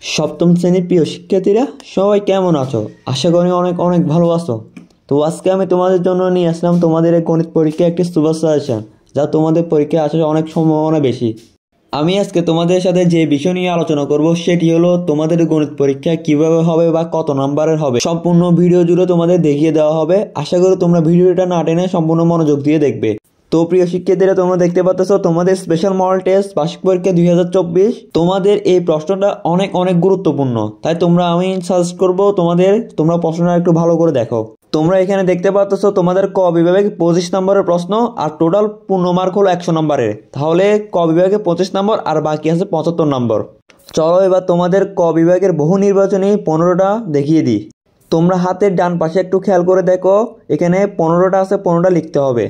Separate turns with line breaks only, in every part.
সপ্তম শ্রেণীর প্রিয় শিক্ষার্থীরা সবাই কেমন আছো? আশা করি অনেক অনেক ভালো আছো। তো আজকে আমি তোমাদের জন্য নিয়ে আসলাম তোমাদের এই গণিত পরীক্ষা একটি সুপার সাজেশন, যা তোমাদের পরীক্ষায় আসার অনেক সম্ভাবনা বেশি। আমি আজকে তোমাদের সাথে যে বিষয় নিয়ে আলোচনা করব সেটি হলো তোমাদের গণিত পরীক্ষা কিভাবে হবে বা কত নাম্বারের হবে। সম্পূর্ণ ভিডিও জুড়ে তোমাদের দেখিয়ে দেওয়া হবে। আশা করি তোমরা ভিডিওটা না টেনে সম্পূর্ণ মনোযোগ দিয়ে দেখবে। তো প্রিয় শিক্ষার্থীরা, তোমরা দেখতে পাচ্ছ তোমাদের স্পেশাল মডেল টেস্ট বার্ষিক পরীক্ষা 2024। তোমাদের এই প্রশ্নটা অনেক অনেক গুরুত্বপূর্ণ, তাই আমি সাজেস্ট করব তোমরা প্রশ্নটা একটু ভালো করে দেখো। তোমরা এখানে দেখতে পাচ্ছ তোমাদের ক বিভাগে 25 নম্বরের প্রশ্ন, আর টোটাল পূর্ণ মার্ক হলো 100 নম্বরের। তাহলে ক বিভাগে 25 নম্বর আর বাকি আছে 75 নম্বর। চলো এবার তোমাদের ক বিভাগের বহু নির্বাচনী 15টা দেখিয়ে দিই। তোমরা হাতের ডান পাশে একটু খেয়াল করে দেখো, এখানে 15টা আছে, 15টা লিখতে হবে।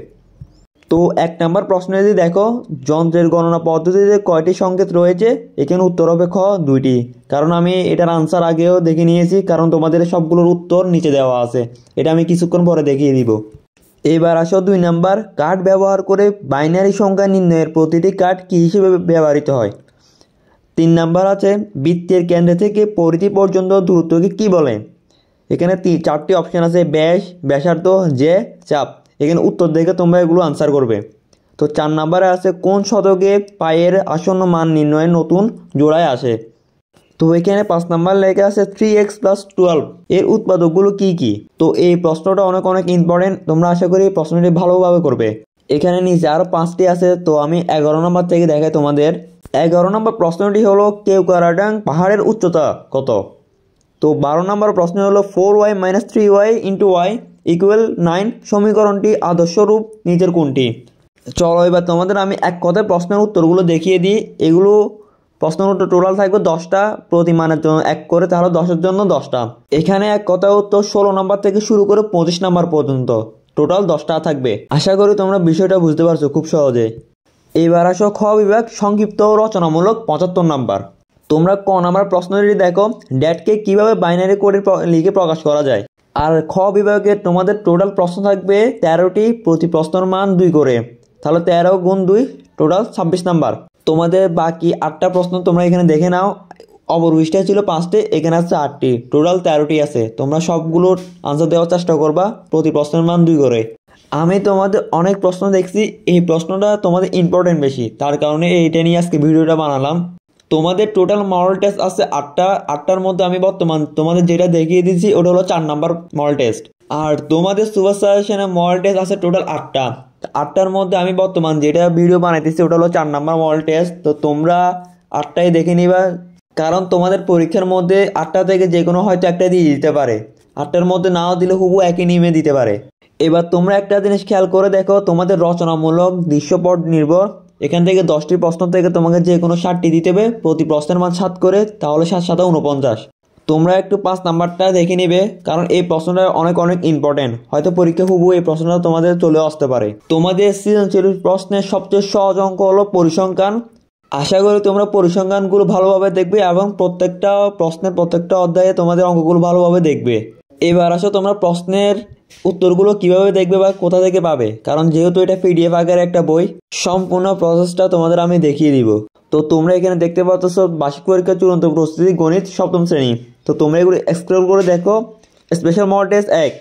তো 1 নম্বর প্রশ্ন যদি দেখো, যন্ত্রের গণনা পদ্ধতিতে কয়টি সংকেত রয়েছে? এখানে উত্তর হবে খ 2টি। কারণ আমি এটার আনসার আগেও দেখে নিয়েছি, কারণ তোমাদের সবগুলোর উত্তর নিচে দেওয়া আছে। এটা আমি কিছুক্ষণ পরে দেখিয়ে দিব। এবার আসো 2 নম্বর, কাঠ ব্যবহার করে বাইনারি সংখ্যা নির্ণয়ের প্রতিটি কাঠ কী হিসেবে ব্যবহৃত হয়? 3 নম্বর আছে, বৃত্তের কেন্দ্র থেকে পরিধি পর্যন্ত দূরত্বকে কী বলে? এখানে 4টি অপশান আছে, ব্যাস, ব্যাসার্ধ, জ্যা, চাপ। এখানে উত্তর দেখে তোমরা এগুলো আনসার করবে। তো 4 নম্বরে আছে, কোন শতকে পায়ের আসন্ন মান নির্ণয়ের নতুন জোড়ায় আসে? তো এখানে 5 নম্বর লেখা আছে 3x + 12 এর উৎপাদকগুলো কি কি? তো এই প্রশ্নটা অনেক অনেক ইম্পর্টেন্ট, তোমরা আশা করি এই প্রশ্নটি ভালোভাবে করবে। এখানে নিচে আরও 5টি আছে, তো আমি 11 নম্বর থেকে দেখাই তোমাদের। 11 নম্বর প্রশ্নটি হলো কেওক্রাডাং পাহাড়ের উচ্চতা কত? তো 12 নম্বর প্রশ্ন হলো 4y - 3y × y = 9 সমীকরণটি আদর্শ রূপ নিচের কোনটি? চলো এবার তোমাদের আমি এক কথায় প্রশ্নের উত্তরগুলো দেখিয়ে দিই। এগুলো প্রশ্নের উত্তর টোটাল থাকবে 10টা, প্রতি মানের জন্য 1 করে, তাহলে 10-এর জন্য 10টা। এখানে এক কথায় উত্তর 16 নম্বর থেকে শুরু করে 25 নম্বর পর্যন্ত টোটাল 10টা থাকবে। আশা করি তোমরা বিষয়টা বুঝতে পারছো খুব সহজে। এবার আসো খ বিভাগ, সংক্ষিপ্ত ও রচনামূলক 75 নম্বর। তোমরা ক নাম্বার প্রশ্নটি দেখো, ড্যাটকে কিভাবে বাইনারি কোডে লিখে প্রকাশ করা যায়? আর খ বিভাগে তোমাদের টোটাল প্রশ্ন থাকবে 13টি, প্রতি প্রশ্নের মান 2 করে, তাহলে 13 × 2 টোটাল 26 নাম্বার। তোমাদের বাকি 8টা প্রশ্ন তোমরা এখানে দেখে নাও। অবশিষ্ট ছিল 5টি, এখানে আছে 8টি, টোটাল 13টি আছে। তোমরা সবগুলোর আনসার দেওয়ার চেষ্টা করবা, প্রতি প্রশ্নের মান 2 করে। আমি তোমাদের অনেক প্রশ্ন দেখছি, এই প্রশ্নটা তোমাদের ইম্পর্টেন্ট বেশি, তার কারণে এইটা নিয়ে আজকে ভিডিওটা বানালাম। তোমাদের টোটাল মডেল টেস্ট আছে 8টা। 8টার মধ্যে আমি বর্তমান তোমাদের যেটা দেখিয়ে দিচ্ছি ওটা হলো 4 নাম্বার মডেল টেস্ট। আর তোমাদের সুপার সাজেশনে মডেল টেস্ট আছে টোটাল 8টা। 8টার মধ্যে আমি বর্তমান যেটা ভিডিও বানাইতেছি ওটা হলো 4 নাম্বার মডেল টেস্ট। তো তোমরা 8টাই দেখে নিবা, কারণ তোমাদের পরীক্ষার মধ্যে 8টা থেকে যে কোনো হয়তো একটা দিয়ে দিতে পারে, 8টার মধ্যে নাও দিলে হুবহু একই নিয়মে দিতে পারে। এবার তোমরা একটা জিনিস খেয়াল করে দেখো, তোমাদের রচনামূলক দৃশ্যপট নির্ভর, এখান থেকে 10টি প্রশ্ন থেকে তোমাকে যে কোনো 7টি দিতে হবে, প্রতি প্রশ্নের মান 7 করে, তাহলে 7 × 7 = 49। তোমরা একটু 5 নাম্বারটা দেখে নিবে, কারণ এই প্রশ্নটা অনেক অনেক ইম্পর্টেন্ট। হয়তো পরীক্ষা হুবহু এই প্রশ্নটা তোমাদের চলে আসতে পারে। তোমাদের সৃজনশীল প্রশ্নের সবচেয়ে সহজ অঙ্ক হলো পরিসংখ্যান। আশা করি তোমরা পরিসংখ্যানগুলো ভালোভাবে দেখবে এবং প্রত্যেকটা প্রশ্নের প্রত্যেকটা অধ্যায়ে তোমাদের অঙ্কগুলো ভালোভাবে দেখবে। এবার আসো তোমরা প্রশ্নের উত্তরগুলো কিভাবে দেখবে বা কোথা থেকে পাবে, কারণ যেহেতু এটা PDF আকারে একটা বই, সম্পূর্ণ প্রসেসটা তোমাদের আমি দেখিয়ে দিব। তো তোমরা এখানে দেখতে পাচ্ছ বার্ষিক পরীক্ষার চূড়ান্ত প্রস্তুতি গণিত 7ম শ্রেণী। তো তোমরা এগুলো স্ক্রল করে দেখো, স্পেশাল মডেল টেস্ট 1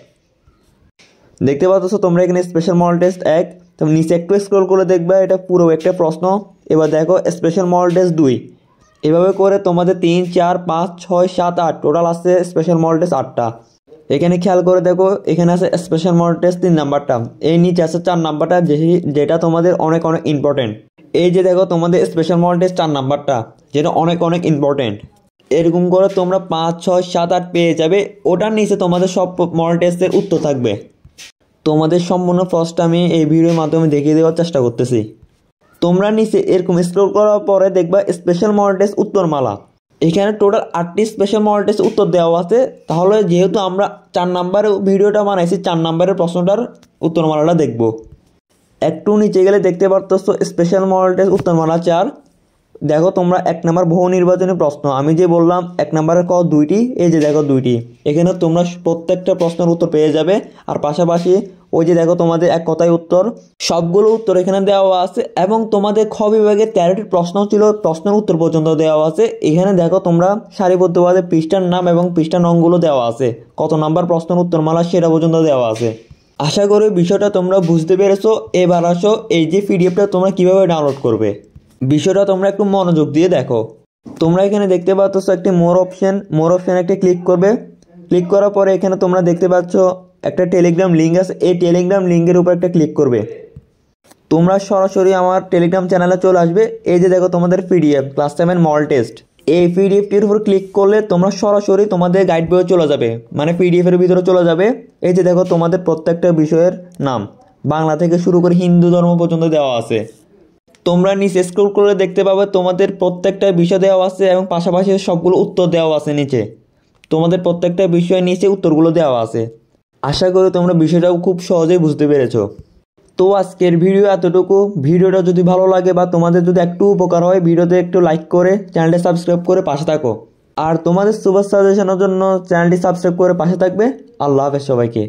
দেখতে পাচ্ছ তোমরা এখানে স্পেশাল মডেল টেস্ট 1। তো নিচে একটু স্ক্রল করে দেখবে, এটা পুরো একটা প্রশ্ন। এবার দেখো স্পেশাল মডেল টেস্ট 2। এভাবে করে তোমাদের 3, 4, 5, 6, 7, 8 টোটাল আছে স্পেশাল মডেল টেস্ট 8টা। এখানে খেয়াল করে দেখো, এখানে আছে স্পেশাল মডেল টেস্ট 3 নাম্বারটা, এই নিচে আছে 4 নাম্বারটা, যেটা তোমাদের অনেক অনেক ইম্পর্টেন্ট। এই যে দেখো তোমাদের স্পেশাল মডেল টেস্ট 4 নাম্বারটা, যেটা অনেক অনেক ইম্পর্টেন্ট। এরকম করে তোমরা 5, 6, 7, 8 পেয়ে যাবে। ওটার নিচে তোমাদের সব মডেল টেস্টের উত্তর থাকবে। তোমাদের সম্পূর্ণ প্রশ্নটা আমি এই ভিডিওর মাধ্যমে দেখিয়ে দেওয়ার চেষ্টা করতেছি। তোমরা নিচে এরকম স্ক্রল করার পরে দেখবা স্পেশাল মডেল টেস্ট উত্তরমালা। এখানে টোটাল 8টি স্পেশাল মডেল টেস্ট উত্তর দেওয়া আছে। তাহলে যেহেতু আমরা 4 নাম্বারের ভিডিওটা বানাইছি, 4 নাম্বারের প্রশ্নটার উত্তরমালাটা দেখব। একটু নিচে গেলে দেখতে পারতো স্পেশাল মডেল টেস্ট উত্তরমালা 4। দেখো তোমরা 1 নাম্বার বহু নির্বাচনী প্রশ্ন, আমি যে বললাম 1 নাম্বারের ক 2টি, এই যে দেখো 2টি। এখানে তোমরা প্রত্যেকটা প্রশ্নের উত্তর পেয়ে যাবে, আর পাশাপাশি ওই যে দেখো তোমাদের এক কথায় উত্তর, সবগুলো উত্তর এখানে দেওয়া আছে এবং তোমাদের খ বিভাগে 13টি প্রশ্ন ছিল, প্রশ্নের উত্তর পর্যন্ত দেওয়া আছে। এখানে দেখো তোমরা সারিবদ্ধভাবে পৃষ্ঠার নাম এবং পৃষ্ঠার নংগুলো দেওয়া আছে, কত নাম্বার প্রশ্নের উত্তরমালা সেটা পর্যন্ত দেওয়া আছে। আশা করি বিষয়টা তোমরা বুঝতে পেরেছো। এবার আসো এই যে পিডিএফটা তোমরা কিভাবে ডাউনলোড করবে, বিষয়টা তোমরা একটু মনোযোগ দিয়ে দেখো। তোমরা এখানে দেখতে পাচ্ছ একটি মোর অপশন একটা ক্লিক করবে। ক্লিক করার পরে এখানে তোমরা দেখতে পাচ্ছ একটা টেলিগ্রাম লিঙ্ক আছে, এই টেলিগ্রাম লিঙ্কের উপর একটা ক্লিক করবে। তোমরা সরাসরি আমার টেলিগ্রাম চ্যানেলে চলে আসবে। এই যে দেখো তোমাদের পিডিএফ ক্লাস 7 মডেল টেস্ট, এই পিডিএফটির উপর ক্লিক করলে তোমরা সরাসরি তোমাদের গাইড বইয়ে চলে যাবে, মানে পিডিএফের ভিতরে চলে যাবে। এই যে দেখো তোমাদের প্রত্যেকটা বিষয়ের নাম বাংলা থেকে শুরু করে হিন্দু ধর্ম পর্যন্ত দেওয়া আছে। তোমরা নিচে স্ক্রল করে দেখতে পাবে তোমাদের প্রত্যেকটা বিষয় দেওয়া আছে এবং পাশাপাশি সবগুলো উত্তর দেওয়া আছে নিচে। তোমাদের প্রত্যেকটা বিষয়ের নিচে উত্তরগুলো দেওয়া আছে। আশা করি তোমরা বিষয়টাও খুব সহজেই বুঝতে পেরেছো। তো আজকের ভিডিও এতটুকু। ভিডিওটা যদি ভালো লাগে বা তোমাদের যদি একটু উপকার হয়, ভিডিওতে একটু লাইক করে চ্যানেলটি সাবস্ক্রাইব করে পাশে থাকো। আর তোমাদের সুপার সাজেশনের জন্য চ্যানেলটি সাবস্ক্রাইব করে পাশে থাকবে। আল্লাহ হাফেজ সবাইকে।